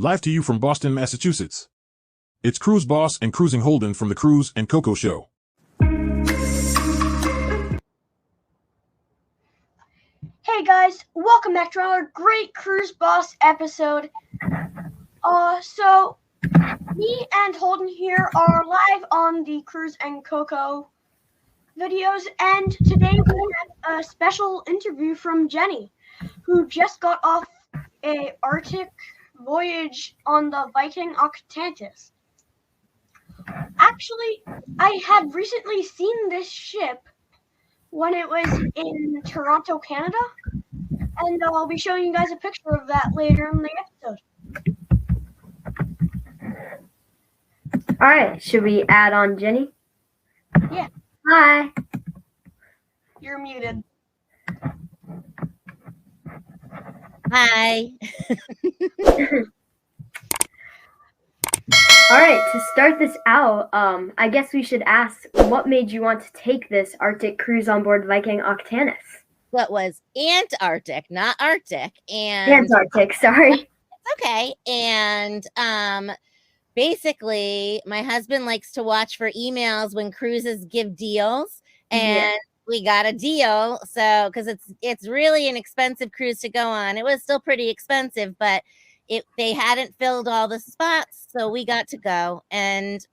live to you from Boston, Massachusetts. It's Cruise Boss and Cruising Holden from the Cruise&Cocoa show. Hey guys, welcome back to another great Cruise Boss episode. So me and Holden here are live on the Cruise&Cocoa videos, and today we have a special interview from Jennie, who just got off a Arctic voyage on the Viking Octantis. Actually, I had recently seen this ship when it was in Toronto, Canada, and I'll be showing you guys a picture of that later in the episode. All right, should we add on Jennie? Yeah. Hi. You're muted. Hi. All right, to start this out, I guess we should ask, what made you want to take this Arctic cruise on board Viking Octantis? What was Antarctic, not Arctic. And Antarctic, sorry. It's okay. And basically, my husband likes to watch for emails when cruises give deals, and we got a deal. So, because it's really an expensive cruise to go on. It was still pretty expensive, but they hadn't filled all the spots, so we got to go. And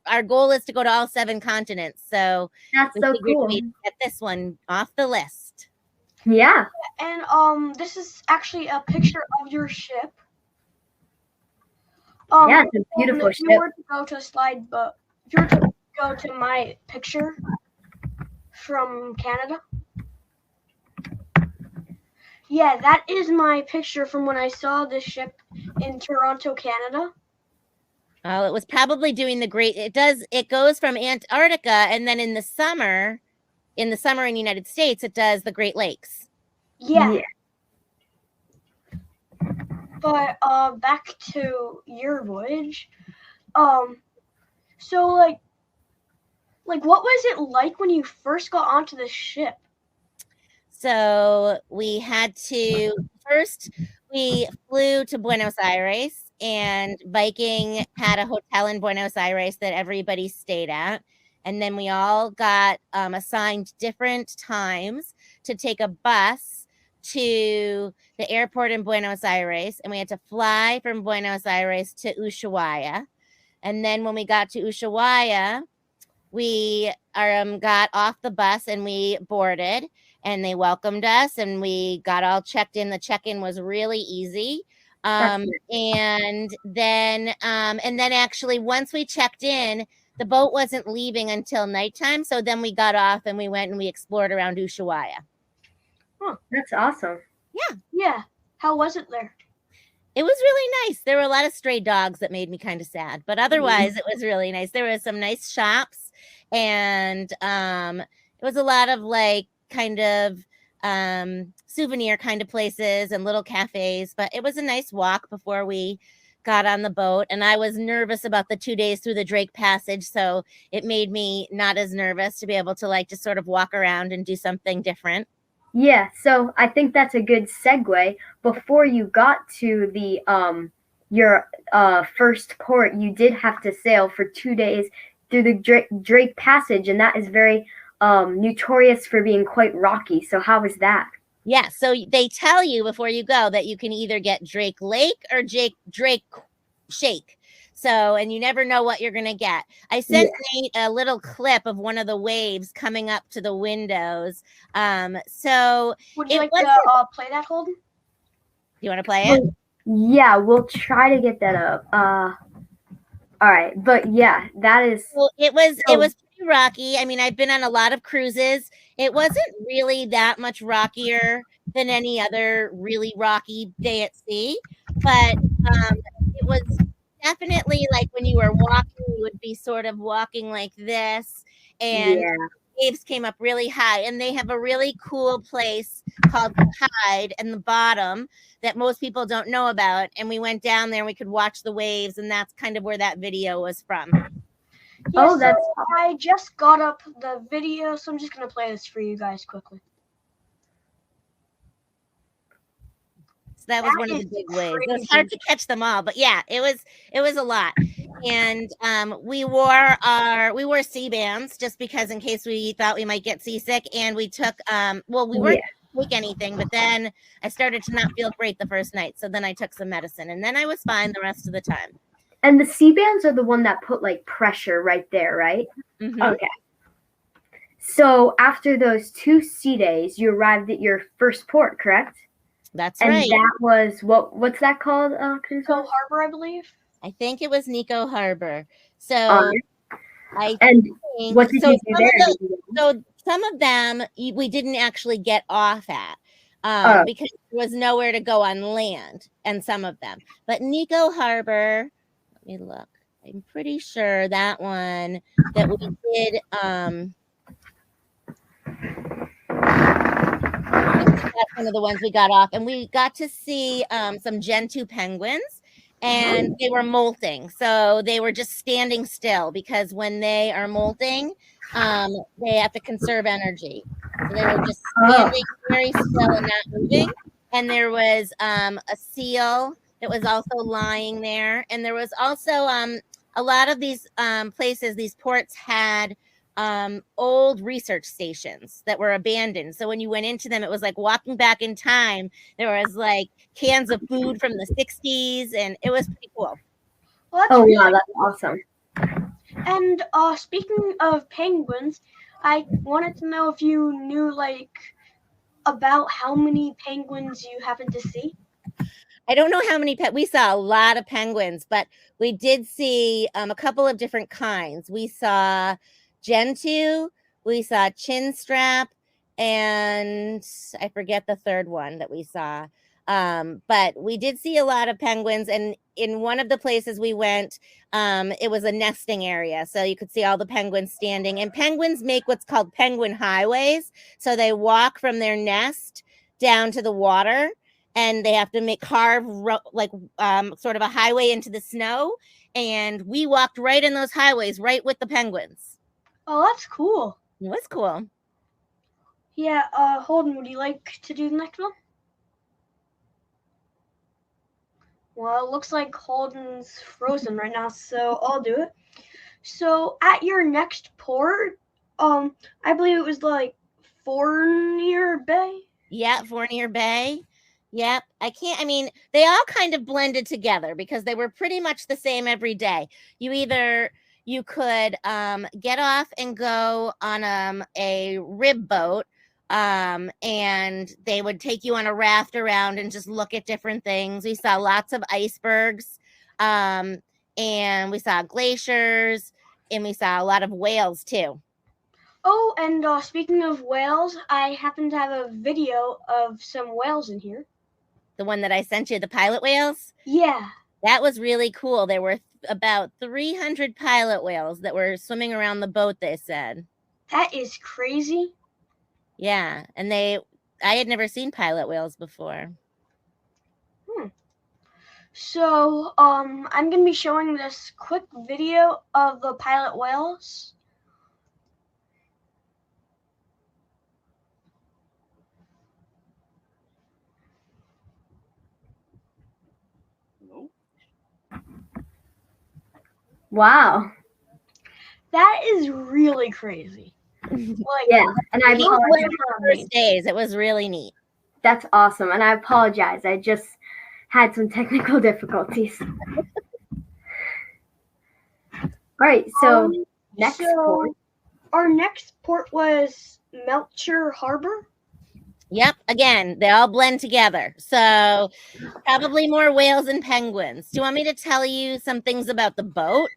our goal is to go to all 7 continents. So that's so cool. We'd get this one off the list. Yeah. And this is actually a picture of your ship. Yeah, it's a beautiful ship. If you were to go to a slide, but if you were to go to my picture from Canada. Yeah, that is my picture from when I saw this ship in Toronto, Canada. Oh, it was probably doing it goes from Antarctica, and then in the summer in the United States, it does the Great Lakes. Yeah. But back to your voyage. So like what was it like when you first got onto the ship? So we flew to Buenos Aires, and Viking had a hotel in Buenos Aires that everybody stayed at. And then we all got assigned different times to take a bus to the airport in Buenos Aires. And we had to fly from Buenos Aires to Ushuaia. And then when we got to Ushuaia, we got off the bus and we boarded. And they welcomed us, and we got all checked in. The check-in was really easy. And then actually, once we checked in, the boat wasn't leaving until nighttime. So then we got off and we went and we explored around Ushuaia. Oh, that's awesome. Yeah. Yeah. How was it there? It was really nice. There were a lot of stray dogs that made me kind of sad, but otherwise it was really nice. There were some nice shops, and it was a lot of kind of souvenir kind of places and little cafes, but it was a nice walk before we got on the boat. And I was nervous about the 2 days through the Drake Passage, so it made me not as nervous to be able to just sort of walk around and do something different. Yeah, so I think that's a good segue. Before you got to the your first port, you did have to sail for 2 days through the Drake Passage, and that is very notorious for being quite rocky. So how was that? Yeah, so they tell you before you go that you can either get Drake Lake or Drake Shake. So, and you never know what you're going to get. I sent Nate a little clip of one of the waves coming up to the windows. So would you like to play that, Holden? You want to play it? Yeah, we'll try to get that up. All right, but yeah, that is. Well, it was pretty rocky. I mean, I've been on a lot of cruises. It wasn't really that much rockier than any other really rocky day at sea, but it was definitely like when you were walking, you would be sort of walking like this, and waves came up really high. And they have a really cool place called the Tide in the bottom that most people don't know about. And we went down there and we could watch the waves, and that's kind of where that video was from. Yeah, so I just got up the video, so I'm just going to play this for you guys quickly. that was one of the big waves. It was hard to catch them all, but yeah, it was a lot. And we wore sea bands just because in case we thought we might get seasick. And we took we weren't take anything, but then I started to not feel great the first night, so then I took some medicine, and then I was fine the rest of the time. And the sea bands are the one that put like pressure right there, right? Mm-hmm. Okay. So after those 2 sea days, you arrived at your first port, correct? That's and right. And that was what's that called? Nico Harbor, I believe. I think it was Nico Harbor. So what did you do there? So some of them we didn't actually get off at because there was nowhere to go on land, and some of them. But Nico Harbor, let me look. I'm pretty sure that one that we did. That's one of the ones we got off, and we got to see some Gen 2 penguins, and they were molting. So they were just standing still because when they are molting, they have to conserve energy. So they were just standing very still and not moving. And there was a seal that was also lying there. And there was also a lot of these places, these ports had old research stations that were abandoned. So when you went into them, it was like walking back in time. There was like cans of food from the 60s, and it was pretty cool. Well, wow, that's awesome. And speaking of penguins, I wanted to know if you knew like about how many penguins you happened to see. I don't know how many we saw a lot of penguins, but we did see a couple of different kinds. We saw Gen 2, we saw Chinstrap, and I forget the third one that we saw. But we did see a lot of penguins, and in one of the places we went, it was a nesting area. So you could see all the penguins standing, and penguins make what's called penguin highways. So they walk from their nest down to the water, and they have to carve sort of a highway into the snow. And we walked right in those highways, right with the penguins. Oh, that's cool. It was cool. Yeah, Holden, would you like to do the next one? Well, it looks like Holden's frozen right now, so I'll do it. So at your next port, I believe it was like Fournier Bay. Yeah, Fournier Bay. Yep. They all kind of blended together because they were pretty much the same every day. You could get off and go on a rib boat, and they would take you on a raft around and just look at different things. We saw lots of icebergs, and we saw glaciers, and we saw a lot of whales too. Oh, and speaking of whales, I happen to have a video of some whales in here. The one that I sent you, the pilot whales? Yeah. That was really cool. There were about 300 pilot whales that were swimming around the boat, they said. That is crazy. Yeah, and I had never seen pilot whales before. So, I'm going to be showing this quick video of the pilot whales. Wow. That is really crazy. Yeah, and I apologize. First days, it was really neat. That's awesome, and I apologize. I just had some technical difficulties. All right, so next port. Our next port was Melcher Harbor. Yep, again, they all blend together. So probably more whales and penguins. Do you want me to tell you some things about the boat?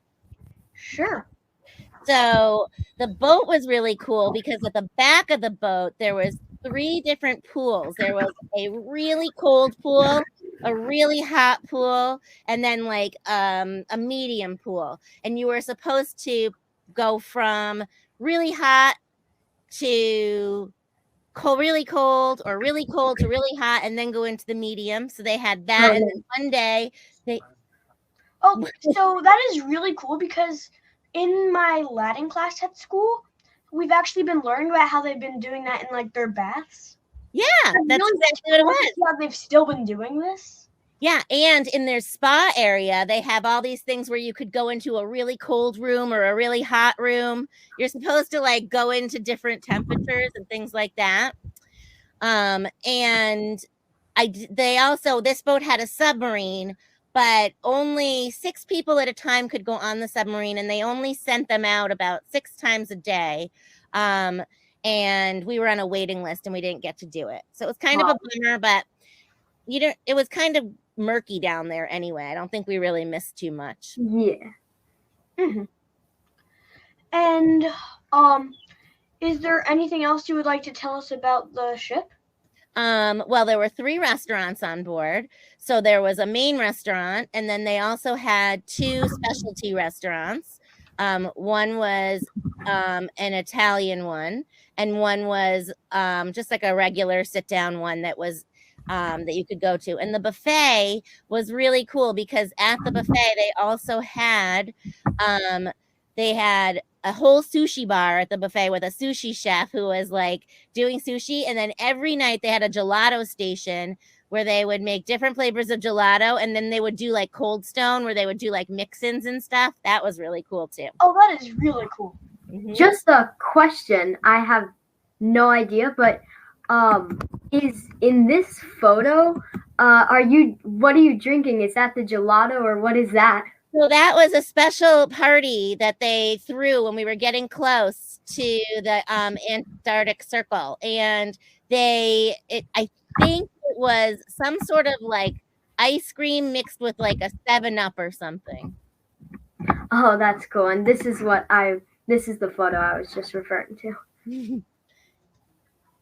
Sure. So the boat was really cool because at the back of the boat, there was 3 different pools. There was a really cold pool, a really hot pool, and then like a medium pool. And you were supposed to go from really hot to really cold, or really cold to really hot, and then go into the medium. So they had that. And then one day so that is really cool because in my Latin class at school, we've actually been learning about how they've been doing that in like their baths. Yeah, I that's really exactly what it want to was. see how they've still been doing this. Yeah, and in their spa area, they have all these things where you could go into a really cold room or a really hot room. You're supposed to like go into different temperatures and things like that. And they also, this boat had a submarine, but only 6 people at a time could go on the submarine, and they only sent them out about 6 times a day. And we were on a waiting list and we didn't get to do it. So it was kind of a bummer, but it was kind of murky down there anyway. I don't think we really missed too much. Yeah. Mm-hmm. And is there anything else you would like to tell us about the ship? Well, there were 3 restaurants on board. So there was a main restaurant, and then they also had 2 specialty restaurants. One was an Italian one, and one was just like a regular sit-down one that was that you could go to. And the buffet was really cool because at the buffet they also had they had a whole sushi bar at the buffet with a sushi chef who was like doing sushi. And then every night they had a gelato station where they would make different flavors of gelato. And then they would do like Cold Stone where they would do like mix-ins and stuff. That was really cool too. Oh, that is really cool. Mm-hmm. Just a question. I have no idea, but is in this photo, what are you drinking? Is that the gelato or what is that? So that was a special party that they threw when we were getting close to the Antarctic Circle. And I think it was some sort of like ice cream mixed with like a 7-Up or something. Oh, that's cool. And this is the photo I was just referring to.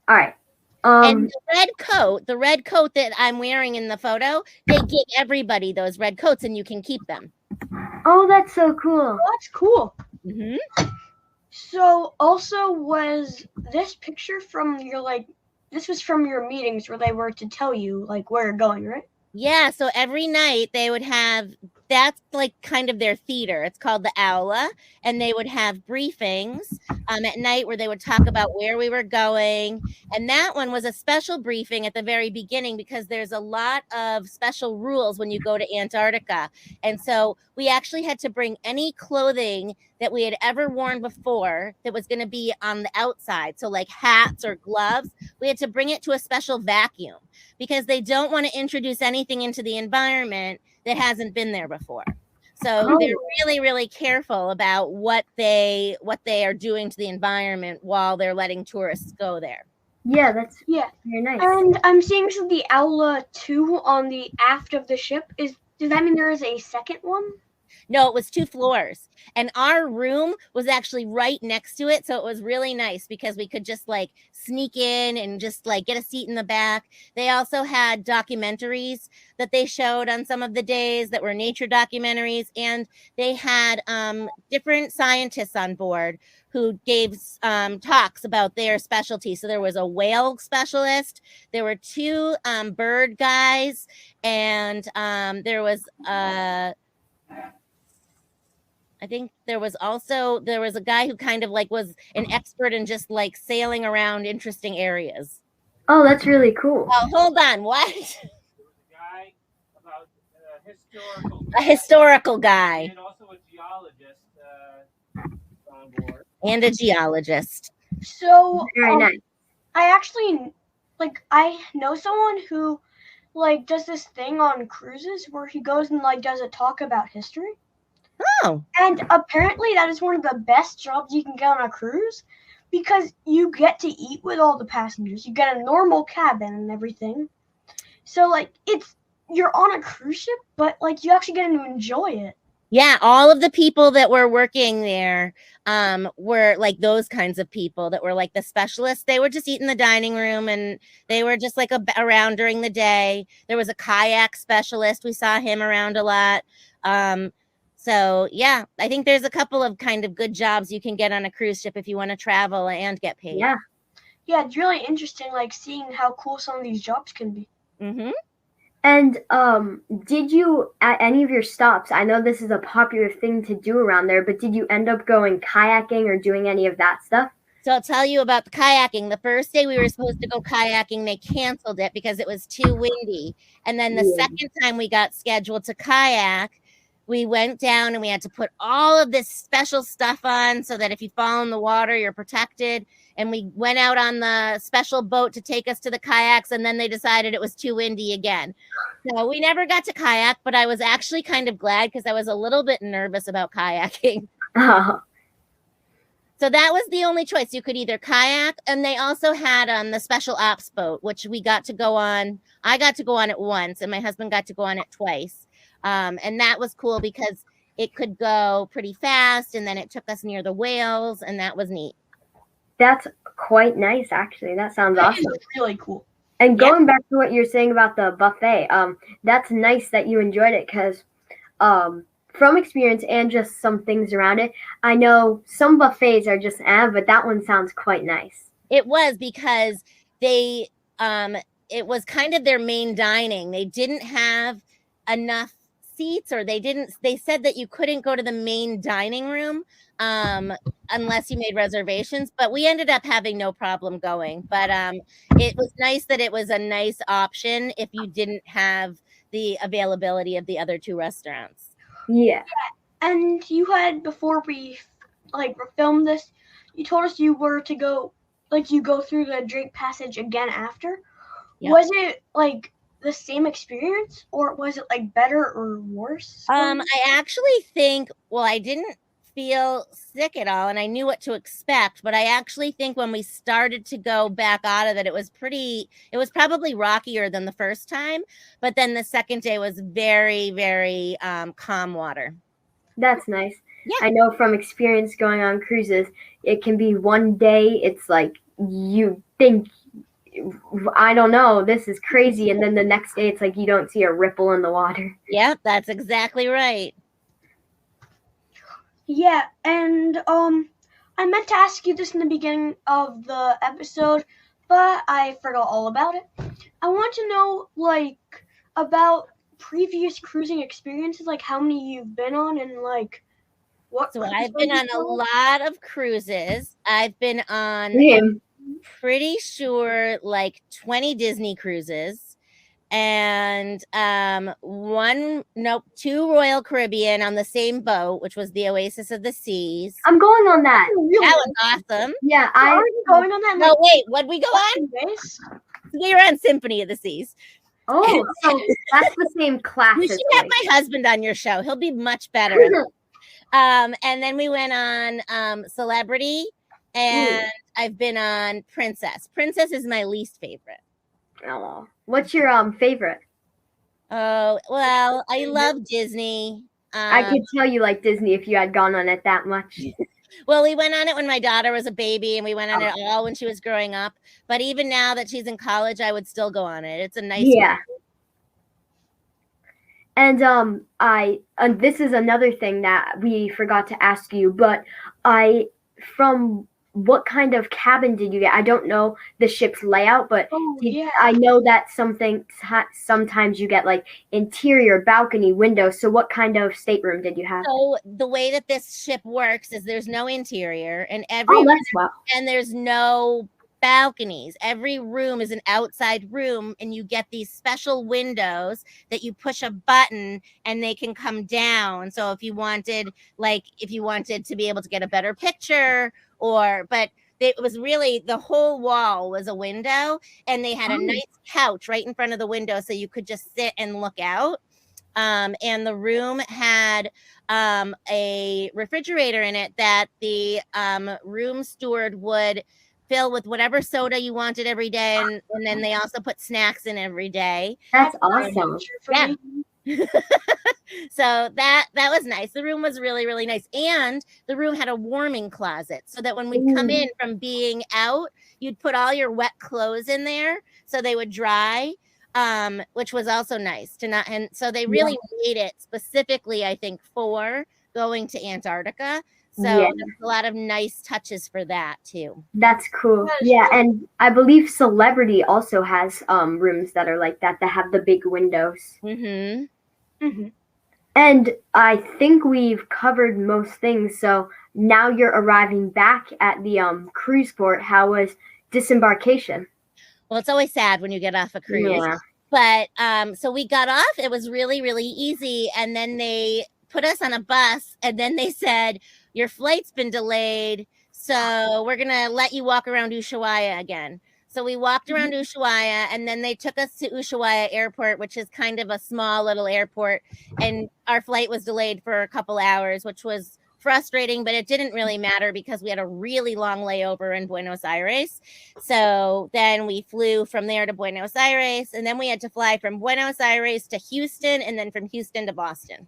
All right. And the red coat that I'm wearing in the photo, they give everybody those red coats and you can keep them. Oh, that's so cool. Oh, that's cool. Mm-hmm. So also was this picture from this was from your meetings where they were to tell you like where you're going, right? Yeah, so every night they would have, that's like kind of their theater. It's called the Aula, and they would have briefings at night where they would talk about where we were going. And that one was a special briefing at the very beginning because there's a lot of special rules when you go to Antarctica. And so we actually had to bring any clothing that we had ever worn before that was going to be on the outside. So like hats or gloves, we had to bring it to a special vacuum because they don't want to introduce anything into the environment that hasn't been there before. So they're really, really careful about what they are doing to the environment while they're letting tourists go there. Yeah, that's very nice. And I'm seeing the Aula 2 on the aft of the ship. Does that mean there is a second one? No, it was 2 floors. And our room was actually right next to it. So it was really nice because we could just like sneak in and just like get a seat in the back. They also had documentaries that they showed on some of the days that were nature documentaries. And they had different scientists on board who gave talks about their specialty. So there was a whale specialist. There were 2 bird guys. And there was I think there was a guy who kind of like was an expert in just like sailing around interesting areas. Oh, that's really cool. Oh, hold on. What? Guy about historical. A historical guy. And also a geologist on board. And a geologist. So Very nice. I actually I know someone who does this thing on cruises where he goes and does a talk about history. Oh. And apparently that is one of the best jobs you can get on a cruise because you get to eat with all the passengers. You get a normal cabin and everything. So you're on a cruise ship, but you actually get to enjoy it. Yeah, all of the people that were working there were like those kinds of people that were like the specialists. They would just eat in the dining room and they were just like around during the day. There was a kayak specialist. We saw him around a lot. So yeah, I think there's a couple of kind of good jobs you can get on a cruise ship if you want to travel and get paid. Yeah, it's really interesting, seeing how cool some of these jobs can be. Mm-hmm. And did you, at any of your stops, I know this is a popular thing to do around there, but did you end up going kayaking or doing any of that stuff? So I'll tell you about the kayaking. The first day we were supposed to go kayaking, they canceled it because it was too windy. And then the second time we got scheduled to kayak, we went down and we had to put all of this special stuff on so that if you fall in the water, you're protected. And we went out on the special boat to take us to the kayaks, and then they decided it was too windy again. So we never got to kayak, but I was actually kind of glad because I was a little bit nervous about kayaking. Oh, So that was the only choice. You could either kayak, and they also had the special ops boat, which we got to go on. I got to go on it once, and my husband got to go on it twice. And that was cool because it could go pretty fast, and then it took us near the whales, and that was neat. that's quite nice, actually. That sounds That awesome. is really cool. And going back to what you're saying about the buffet, that's nice that you enjoyed it because from experience and just some things around it, I know some buffets are just but that one sounds quite nice. It was because they it was kind of their main dining. They didn't have enough seats, or they said that you couldn't go to the main dining room unless you made reservations, but we ended up having no problem going. But it was nice that it was a nice option if you didn't have the availability of the other two restaurants. Yeah. And you had, before we filmed this, you told us you were to go, you go through the Drake Passage again after. Yep. Was it the same experience, or was it better or worse? I actually think, I didn't feel sick at all, and I knew what to expect, but I actually think when we started to go back out of it, it was probably rockier than the first time, but then the second day was very, very calm water. That's nice. Yeah. I know from experience going on cruises, it can be one day it's like you think, I don't know, this is crazy, and then the next day it's like you don't see a ripple in the water. Yeah, that's exactly right. Yeah, and I meant to ask you this in the beginning of the episode, but I forgot all about it. I want to know about previous cruising experiences, how many you've been on, and what. So I've been on a lot of cruises. I've been on pretty sure 20 Disney cruises, and 2 Royal Caribbean on the same boat, which was the Oasis of the Seas. I'm going on that. Really? That was awesome. Yeah, Are you going on that? No, wait, what'd we go on? Days? We were on Symphony of the Seas. Oh, so that's the same class. You should have my husband on your show. He'll be much better. And then we went on Celebrity, and I've been on Princess. Princess is my least favorite. Oh, what's your favorite? Oh, well, I love Disney. I could tell you like Disney if you had gone on it that much. Well, we went on it when my daughter was a baby, and we went on it all when she was growing up. But even now that she's in college, I would still go on it. It's a nice one. And this is another thing that we forgot to ask you, but from what kind of cabin did you get? I don't know the ship's layout, but I know that sometimes you get interior balcony windows. So what kind of stateroom did you have? So the way that this ship works is there's no interior, and and there's no balconies. Every room is an outside room, and you get these special windows that you push a button and they can come down. So if you wanted to be able to get a better picture, but it was really, the whole wall was a window, and they had a nice couch right in front of the window so you could just sit and look out. And the room had a refrigerator in it that the room steward would fill with whatever soda you wanted every day, and then they also put snacks in every day. That's awesome. Yeah. So that was nice. The room was really, really nice, and the room had a warming closet so that when we'd come in from being out, you'd put all your wet clothes in there so they would dry, which was also nice and so they really made it specifically, I think, for going to Antarctica. So there's a lot of nice touches for that too. That's cool. Yeah, and I believe Celebrity also has rooms that are like that have the big windows. Mm-hmm. Mm-hmm. And I think we've covered most things. So now you're arriving back at the cruise port. How was disembarkation? Well, it's always sad when you get off a cruise. Yeah. But so we got off. It was really, really easy. And then they put us on a bus. And then they said, your flight's been delayed. So we're going to let you walk around Ushuaia again. So we walked around Ushuaia, and then they took us to Ushuaia Airport, which is kind of a small little airport. And our flight was delayed for a couple hours, which was frustrating, but it didn't really matter because we had a really long layover in Buenos Aires. So then we flew from there to Buenos Aires, and then we had to fly from Buenos Aires to Houston, and then from Houston to Boston.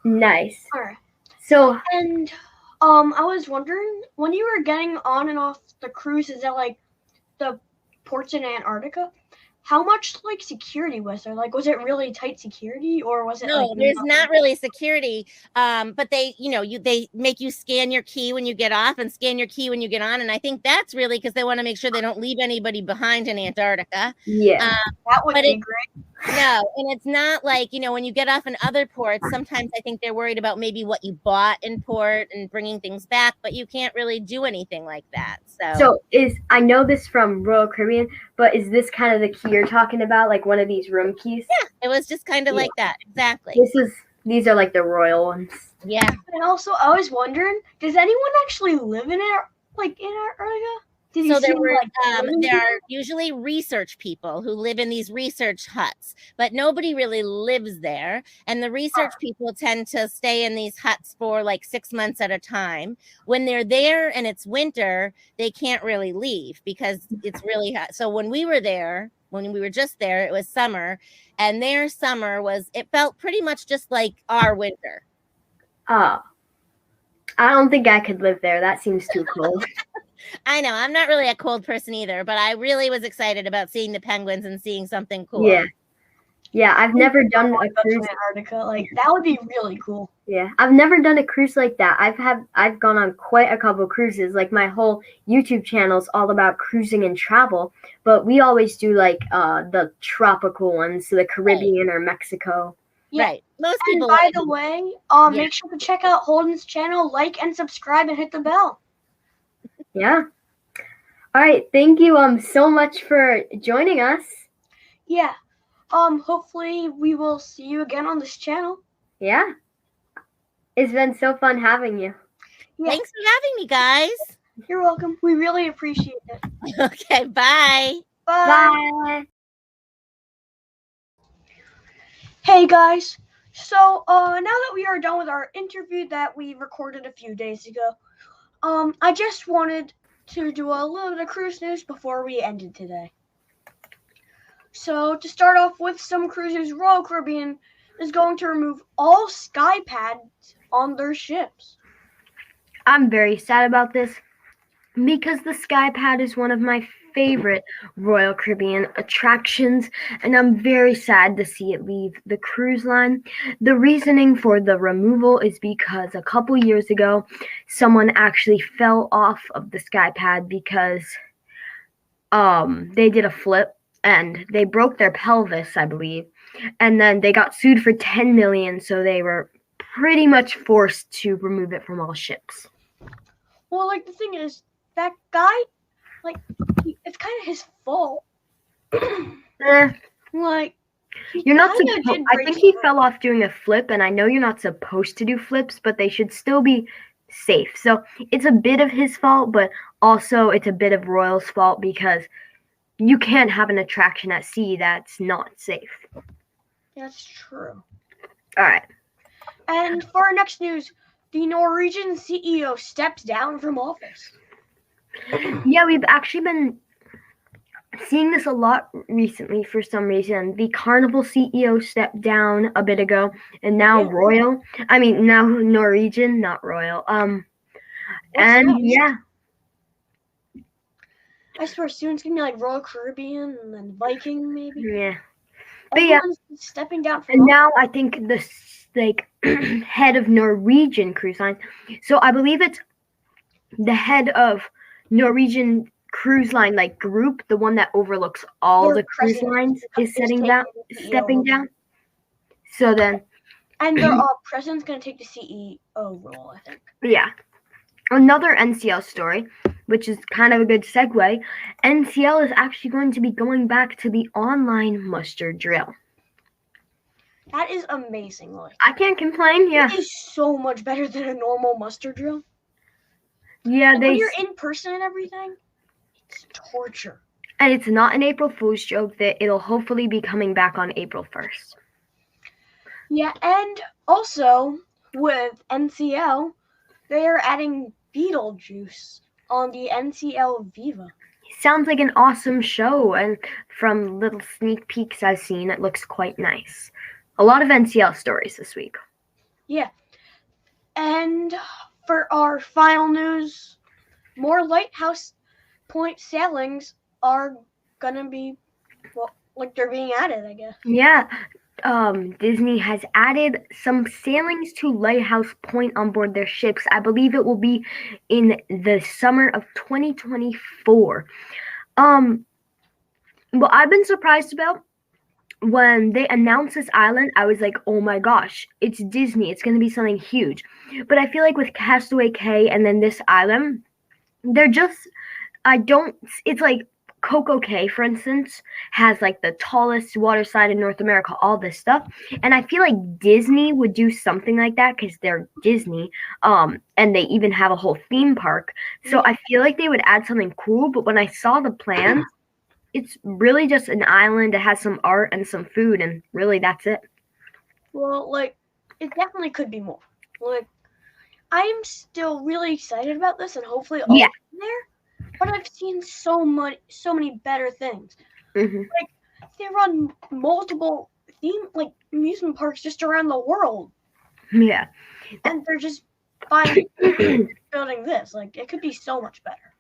Nice. All right. So, And I was wondering, when you were getting on and off the cruise, is that like the ports in Antarctica? How much like security was there? Like, was it really tight security, or was it? No, like, there's not really security. But they, they make you scan your key when you get off and scan your key when you get on. And I think that's really because they want to make sure they don't leave anybody behind in Antarctica. yeah. That would be great. No, and it's not like, when you get off in other ports, sometimes I think they're worried about maybe what you bought in port and bringing things back, but you can't really do anything like that. So I know this from Royal Caribbean, but is this kind of the key you're talking about, like one of these room keys? Yeah, it was just kind of like that. Exactly. These are like the royal ones. Yeah. And also, I was wondering, does anyone actually live in Antarctica? So there are usually research people who live in these research huts, but nobody really lives there. And the research people tend to stay in these huts for like 6 months at a time. When they're there and it's winter, they can't really leave because it's really hot. So when we were there, when we were just there, it was summer, and their summer it felt pretty much just like our winter. Oh, I don't think I could live there. That seems too cold. I know. I'm not really a cold person either, but I really was excited about seeing the penguins and seeing something cool. Yeah. Yeah, I've never done a cruise in Antarctica. Like, that would be really cool. Yeah, I've never done a cruise like that. I've gone on quite a couple cruises. Like, my whole YouTube channel is all about cruising and travel, but we always do like the tropical ones, so the Caribbean or Mexico. Yeah. Right. Most And people. by the way, make sure to check out Holden's channel, like and subscribe, and hit the bell. Yeah. All right. Thank you so much for joining us. Yeah. Hopefully we will see you again on this channel. Yeah. It's been so fun having you. Yeah. Thanks for having me, guys. You're welcome. We really appreciate it. Okay, bye. Bye. Hey guys. So now that we are done with our interview that we recorded a few days ago, I just wanted to do a little bit of cruise news before we ended today. So to start off with some cruises, Royal Caribbean is going to remove all sky pads on their ships. I'm very sad about this because the sky pad is one of my favorite Royal Caribbean attractions, and I'm very sad to see it leave the cruise line. The reasoning for the removal is because a couple years ago, someone actually fell off of the sky pad because they did a flip and they broke their pelvis, I believe, and then they got sued for $10 million, so they were pretty much forced to remove it from all ships. Well, like, the thing is, that guy, like, it's kind of his fault. Like, you're not supposed. I think he fell off doing a flip, and I know you're not supposed to do flips, but they should still be safe. So it's a bit of his fault, but also it's a bit of Royal's fault because you can't have an attraction at sea that's not safe. That's true. All right. And for our next news, the Norwegian CEO steps down from office. Yeah, we've actually been seeing this a lot recently for some reason. The Carnival CEO stepped down a bit ago, and now now Norwegian, not Royal. And yeah. I swear soon it's gonna be like Royal Caribbean and then Viking maybe. Yeah. But everyone's stepping down from and office. now I think the head of Norwegian Cruise Line. So I believe it's the head of Norwegian Cruise Line group, the one that overlooks all the cruise lines, is stepping down. So then And our president's going to take the CEO role, I think. Yeah. Another NCL story, which is kind of a good segue. NCL is actually going to be going back to the online muster drill. That is amazing. Like, I can't complain. Yeah. it is so much better than a normal muster drill. Yeah, Like, when you're in person and everything, it's torture. And it's not an April Fool's joke that it'll hopefully be coming back on April 1st. Yeah, and also with NCL, they are adding Beetlejuice on the NCL Viva. Sounds like an awesome show, and from little sneak peeks I've seen, it looks quite nice. A lot of NCL stories this week. Yeah. And for our final news, more Lighthouse Point sailings are gonna be, well, like they're being added, I guess. Yeah, Disney has added some sailings to Lighthouse Point on board their ships. I believe it will be in the summer of 2024. What I've been surprised about, when they announced this island, I was like, oh my gosh, it's Disney. It's going to be something huge. But I feel like with Castaway Cay and then this island, it's like Coco Cay, for instance, has like the tallest waterside in North America, all this stuff. And I feel like Disney would do something like that because they're Disney. And they even have a whole theme park. So I feel like they would add something cool. But when I saw the plans, it's really just an island. It has some art and some food, and really that's it. Well, like, it definitely could be more. Like, I'm still really excited about this, and hopefully I'll Yeah. be there. But I've seen so many better things. Mm-hmm. Like, they run multiple amusement parks just around the world, Yeah. and they're just building this. Like, it could be so much better.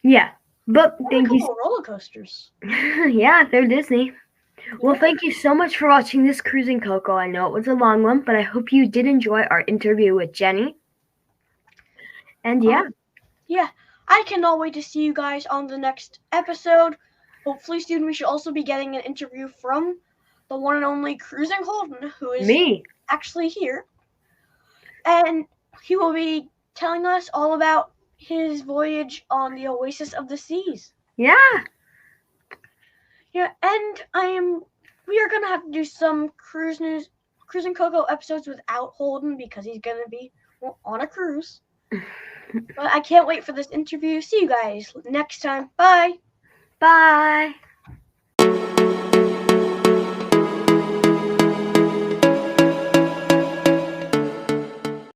Yeah. But thank you. Roller coasters. Yeah, they're Disney. Well, thank you so much for watching this Cruise&Cocoa. I know it was a long one, but I hope you did enjoy our interview with Jennie. And yeah. Yeah, I cannot wait to see you guys on the next episode. Hopefully soon we should also be getting an interview from the one and only Cruising Holden, who is actually here. And he will be telling us all about his voyage on the Oasis of the Seas. Yeah. Yeah, and we are gonna have to do some Cruise&Cocoa episodes without Holden because he's gonna be on a cruise. But I can't wait for this interview. See you guys next time. Bye. Bye.